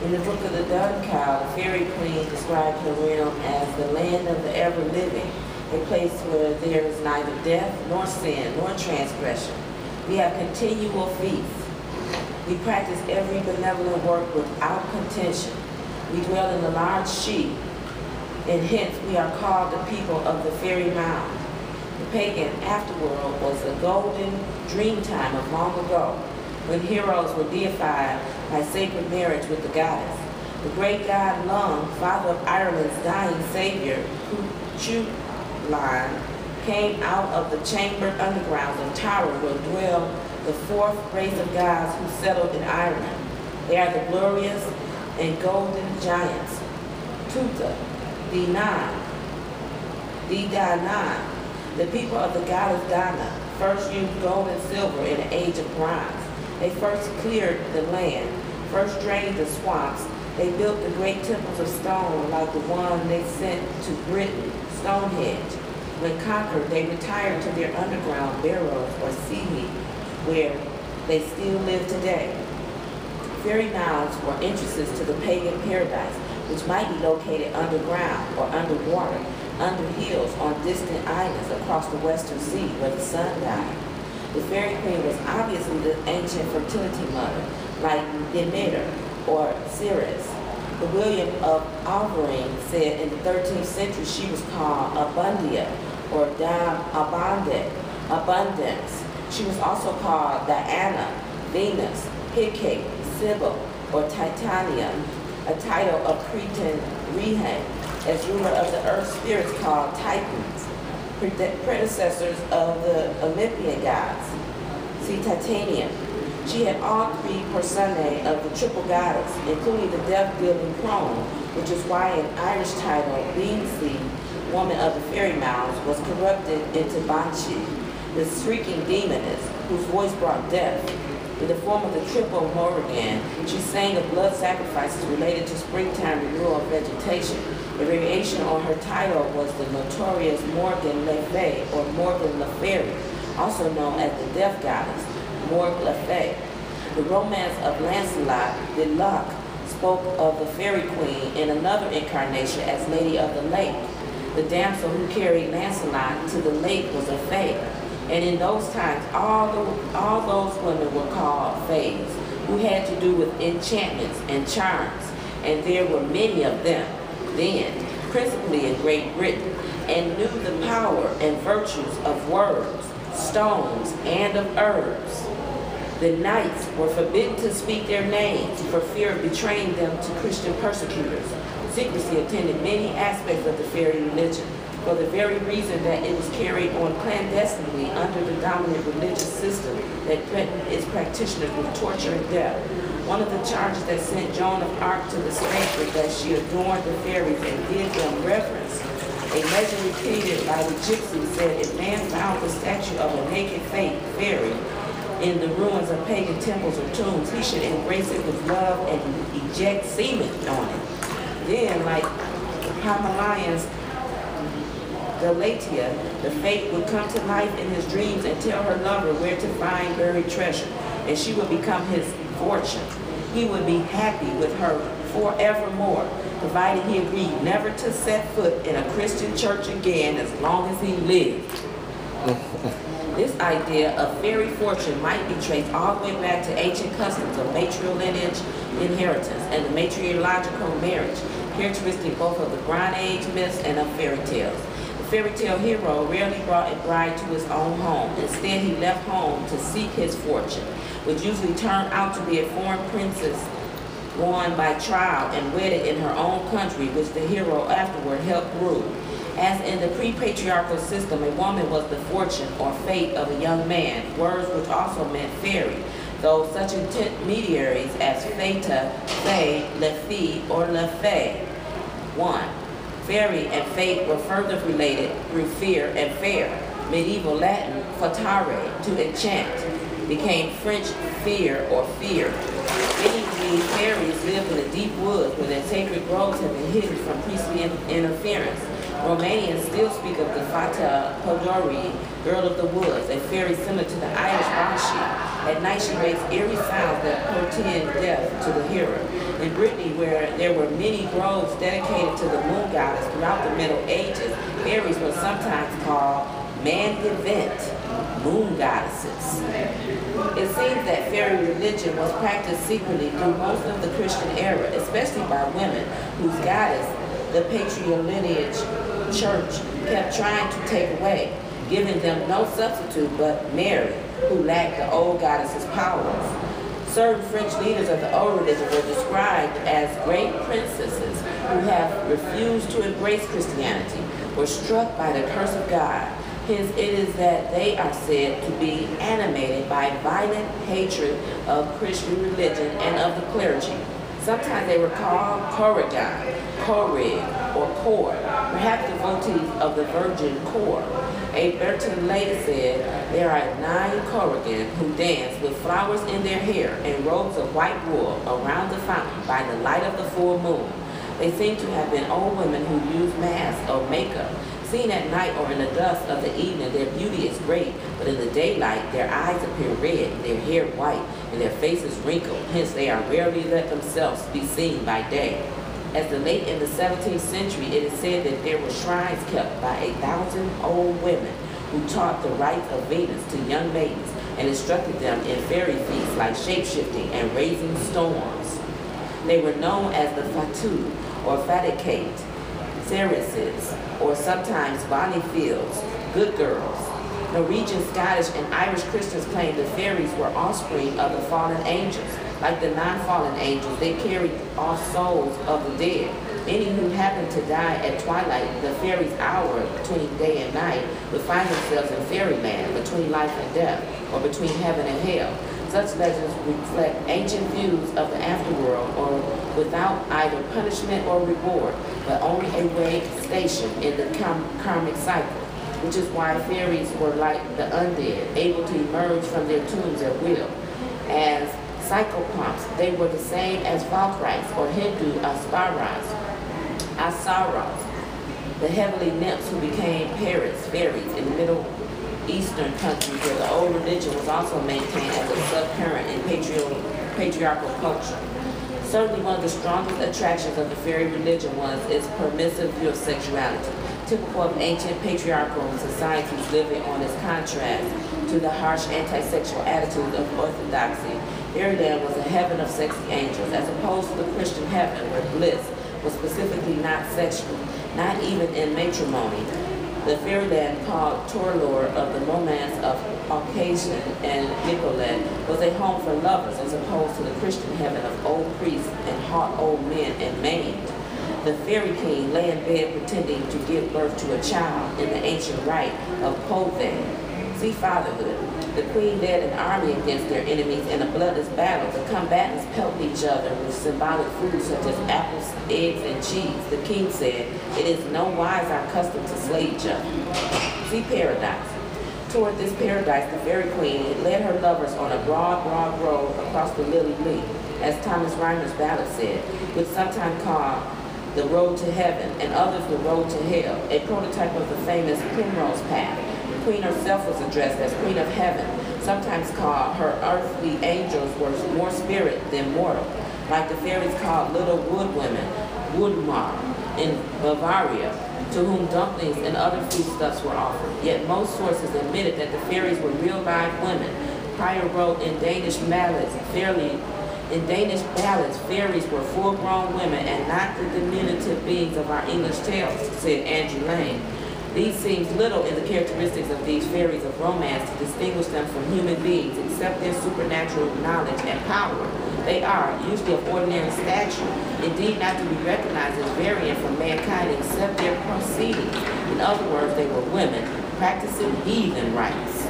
In the book of the Dun Cow, the fairy queen described her realm as the land of the ever-living, a place where there is neither death, nor sin, nor transgression. We have continual feasts. We practice every benevolent work without contention. We dwell in the large sheep, and hence we are called the people of the fairy mound. The pagan afterworld was a golden dream time of long ago, when heroes were deified by sacred marriage with the goddess. The great god Lung, father of Ireland's dying savior, Chulan, came out of the chambered underground of Tara, where dwell the fourth race of gods who settled in Ireland. They are the glorious and golden giants, Tuatha, Danan, the people of the goddess Dana, first used gold and silver in the age of bronze. They first cleared the land, first drained the swamps. They built the great temples of stone like the one they sent to Britain, Stonehenge. When conquered, they retired to their underground barrows or seaweed, where they still live today. Fairy mounds were entrances to the pagan paradise, which might be located underground or underwater, under hills on distant islands across the Western Sea where the sun died. The fairy queen was obviously the ancient fertility mother, like Demeter or Ceres. The William of Albering said in the 13th century she was called Abundia or Dame Abundance. She was also called Diana, Venus, Hecate, Sibyl, or Titania, a title of Cretan Rehan, as ruler of the earth spirits called Titans, predecessors of the Olympian gods. See Titania. She had all three personae of the triple goddess, including the death-dealing crone, which is why an Irish title, Beansy, woman of the fairy mounds, was corrupted into Banshee, the shrieking demoness whose voice brought death. In the form of the triple Morrigan, she sang of blood sacrifices related to springtime renewal of vegetation. A variation on her title was the notorious Morgan Le Fay, or Morgan Le Fairy, also known as the death goddess, Morg Le Fay. The romance of Lancelot de Lac spoke of the fairy queen in another incarnation as Lady of the Lake. The damsel who carried Lancelot to the lake was a fae. And in those times, all those women were called fays, who had to do with enchantments and charms, and there were many of them then, principally in Great Britain, and knew the power and virtues of words, stones, and of herbs. The knights were forbidden to speak their names for fear of betraying them to Christian persecutors. Secrecy attended many aspects of the fairy religion, for the very reason that it was carried on clandestinely under the dominant religious system that threatened its practitioners with torture and death. One of the charges that sent Joan of Arc to the stake was that she adorned the fairies and did them reverence. A legend repeated by the gypsies said if man found the statue of a naked fairy in the ruins of pagan temples or tombs, he should embrace it with love and eject semen on it. Then, like Himalayan's Galatea, the fate would come to life in his dreams and tell her lover where to find buried treasure, and she would become his fortune. He would be happy with her forevermore, provided he agreed never to set foot in a Christian church again as long as he lived. This idea of fairy fortune might be traced all the way back to ancient customs of matrilineage inheritance and the matrilogical marriage, characteristic both of the Bronze Age myths and of fairy tales. The fairy tale hero rarely brought a bride to his own home. Instead, he left home to seek his fortune, which usually turned out to be a foreign princess won by trial and wedded in her own country, which the hero afterward helped rule. As in the pre-patriarchal system, a woman was the fortune or fate of a young man, words which also meant fairy, though such intermediaries as fata, fae, le fee, or le fae. 1. Fairy and fate were further related through fear and fair. Medieval Latin, fatare, to enchant, became French fear or fear. Many of these fairies lived in the deep woods where their sacred groves have been hidden from priestly interference. Romanians still speak of the Fata Podori, girl of the woods, a fairy similar to the Irish Banshee. At night she makes eerie sounds that portend death to the hearer. In Brittany, where there were many groves dedicated to the moon goddess throughout the Middle Ages, fairies were sometimes called man-event moon goddesses. It seems that fairy religion was practiced secretly through most of the Christian era, especially by women whose goddess, the patrilineage church, kept trying to take away, giving them no substitute but Mary, who lacked the old goddess's powers. Certain French leaders of the old religion were described as great princesses who have refused to embrace Christianity, were struck by the curse of God. Hence, it is that they are said to be animated by violent hatred of Christian religion and of the clergy. Sometimes they were called Corrigan, Corrig, or Core, perhaps devotees of the Virgin Core. A Burton lady said, there are 9 Corrigan who dance with flowers in their hair and robes of white wool around the fountain by the light of the full moon. They seem to have been old women who use masks or makeup. Seen at night or in the dusk of the evening, their beauty is great, but in the daylight, their eyes appear red, their hair white, and their faces wrinkled. Hence, they are rarely let themselves be seen by day. As the late in the 17th century, it is said that there were shrines kept by 1,000 old women who taught the rites of Venus to young maidens and instructed them in fairy feats like shape-shifting and raising storms. They were known as the Fatu, or Faticate, Cereses, or sometimes Bonnie Fields, good girls. Norwegian, Scottish, and Irish Christians claim the fairies were offspring of the fallen angels. Like the non-fallen angels, they carried off souls of the dead. Any who happened to die at twilight, the fairies' hour between day and night, would find themselves in fairyland, between life and death, or between heaven and hell. Such legends reflect ancient views of the afterworld, or without either punishment or reward, but only a way station in the karmic cycle, which is why fairies were like the undead, able to emerge from their tombs at will. As psychopomps, they were the same as Valkyries or Hindu Asaras, the heavenly nymphs who became parrots, fairies in the Middle Eastern countries where the old religion was also maintained as a subcurrent in patriarchal culture. Certainly one of the strongest attractions of the fairy religion was its permissive view of sexuality, typical of ancient patriarchal societies living on its contrast to the harsh anti-sexual attitudes of orthodoxy. Fairyland was a heaven of sexy angels, as opposed to the Christian heaven where bliss was specifically not sexual, not even in matrimony. The fairyland called Torlor of the romance of Caucasian and Nicolette was a home for lovers as opposed to the Christian heaven of old priests and hot old men and maimed. The fairy king lay in bed pretending to give birth to a child in the ancient rite of Povey. See fatherhood. The queen led an army against their enemies in a bloodless battle. The combatants pelted each other with symbolic food such as apples, eggs, and cheese. The king said, it is no wise our custom to slay each other. See paradise. Toward this paradise, the fairy queen led her lovers on a broad, broad road across the lily leaf, as Thomas Reimer's ballad said, which sometimes called the road to heaven and others the road to hell, a prototype of the famous Primrose Path. The queen herself was addressed as Queen of Heaven, sometimes called her earthly angels were more spirit than mortal, like the fairies called little wood women, Woodmar, in Bavaria, to whom dumplings and other foodstuffs were offered. Yet most sources admitted that the fairies were real live women. Prior wrote in Danish ballads, fairies were full-grown women and not the diminutive beings of our English tales, said Andrew Lane. These seems little in the characteristics of these fairies of romance to distinguish them from human beings, except their supernatural knowledge and power. They are, usually of ordinary stature, indeed not to be recognized as varying from mankind except their proceedings. In other words, they were women practicing heathen rites.